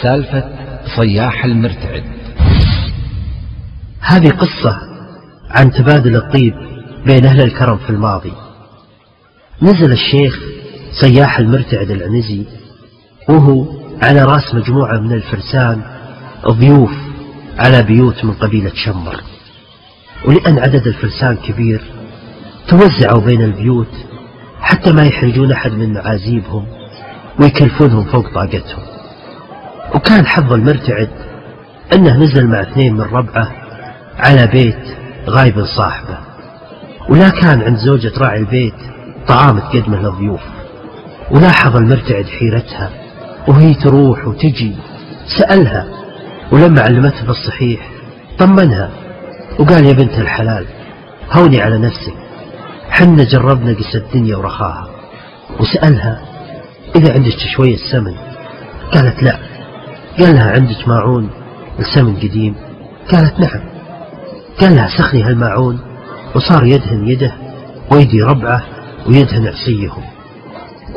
سالفة صياح المرتعد. هذه قصة عن تبادل الطيب بين أهل الكرم في الماضي. نزل الشيخ صياح المرتعد العنزي وهو على رأس مجموعة من الفرسان ضيوف على بيوت من قبيلة شمر، ولأن عدد الفرسان كبير توزعوا بين البيوت حتى ما يحرجون أحد من معازيبهم ويكلفونهم فوق طاقتهم. وكان حظ المرتعد أنه نزل مع 2 من ربعه على بيت غايب صاحبه، ولا كان عند زوجة راعي البيت طعام تقدمه للضيوف. ولاحظ المرتعد حيرتها وهي تروح وتجي، سألها، ولما علمته بالصحيح طمنها وقال: يا بنت الحلال هوني على نفسك، حنا جربنا قس الدنيا ورخاها. وسألها: إذا عندك شوية سمن؟ قالت: لا. قال لها: عندك ماعون السمن قديم؟ قالت: نعم. قال لها: سخني هالماعون. وصار يدهن يده ويدي ربعه ويدهن عصيهم.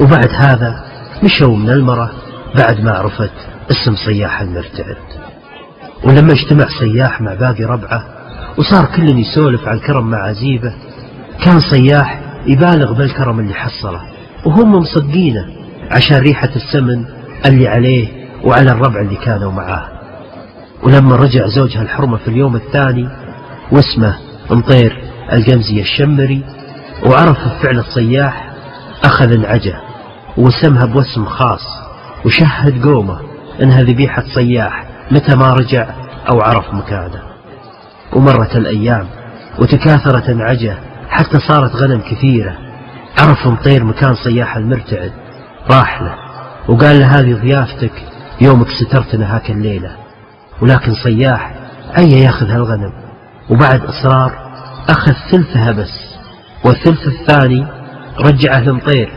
وبعد هذا مشوا من المرة بعد ما عرفت اسم صياح المرتعد. ولما اجتمع صياح مع باقي ربعه وصار كل يسولف عن كرم معازيبه، كان صياح يبالغ بالكرم اللي حصله وهم مصدقينه عشان ريحة السمن اللي عليه وعلى الربع اللي كانوا معاه. ولما رجع زوجها الحرمة في اليوم الثاني واسمه مطير القمزي الشمري وعرف فعل الصياح، أخذ العجة وسمها بوسم خاص وشهد قومه إنها ذبيحة صياح متى ما رجع أو عرف مكانه. ومرت الأيام وتكاثرت العجة حتى صارت غنم كثيرة. عرف مطير مكان صياح المرتعد، راح له وقال له: هذه ضيافتك يومك سترتنا هاك الليلة. ولكن صياح عيا ياخذ هالغنم، وبعد إصرار أخذ ثلثها بس، والثلث الثاني رجعه لمطير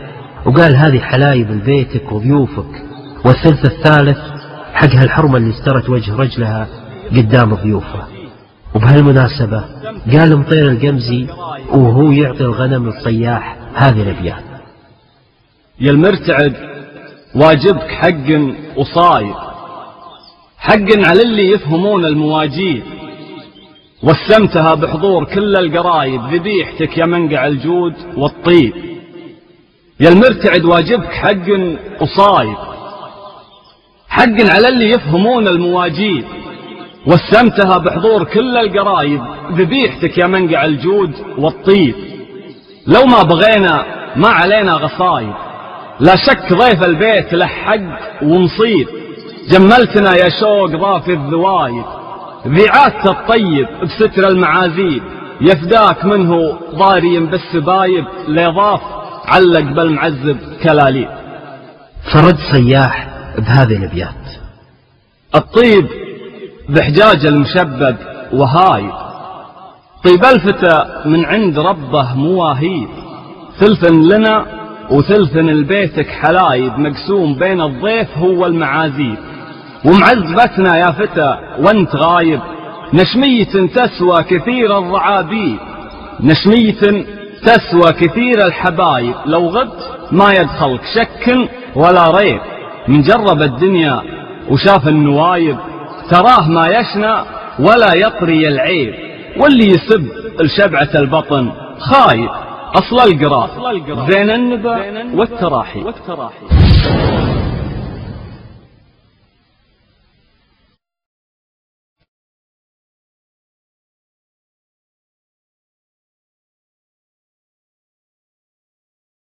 وقال: هذه حلايب لبيتك وضيوفك، والثلث الثالث حق هالحرمة اللي استرت وجه رجلها قدام ضيوفها. وبهالمناسبة قال مطير القمزي وهو يعطي الغنم للصياح هذه الأبيات: يا المرتعد واجبك حق وصايد، حق على اللي يفهمون المواجيد، وسمتها بحضور كل القرايب، ذبيحتك يا منقع الجود والطيب. يا المرتعد واجبك حق وصايد، حق على اللي يفهمون المواجيد، وسمتها بحضور كل القرايب، ذبيحتك يا منقع الجود والطيب. لو ما بغينا ما علينا غصايب، لا شك ضيف البيت له حق ونصيب. جملتنا يا شوق ضافي الذوايب، ذي عادة الطيب بستر المعازيب، يفداك منه ضاري بالسبايب، ليضاف علق بالمعذب كلاليب. فرد صياح بهذه الأبيات: الطيب بحجاج المشبب وهايب، طيب الفتى من عند ربه مواهيب، ثلث لنا وثلث لبيتك حلايب، مقسوم بين الضيف هو المعازيب. ومعذبتنا يا فتى وانت غايب، نشمية تسوى كثير الرعابيب، نشمية تسوى كثير الحبايب، لو غبت ما يدخلك شك ولا ريب. من جرب الدنيا وشاف النوايب، تراه ما يشنى ولا يطري العيب، واللي يسب الشبعة البطن خايب، أصل القراء زين النبا والتراحي.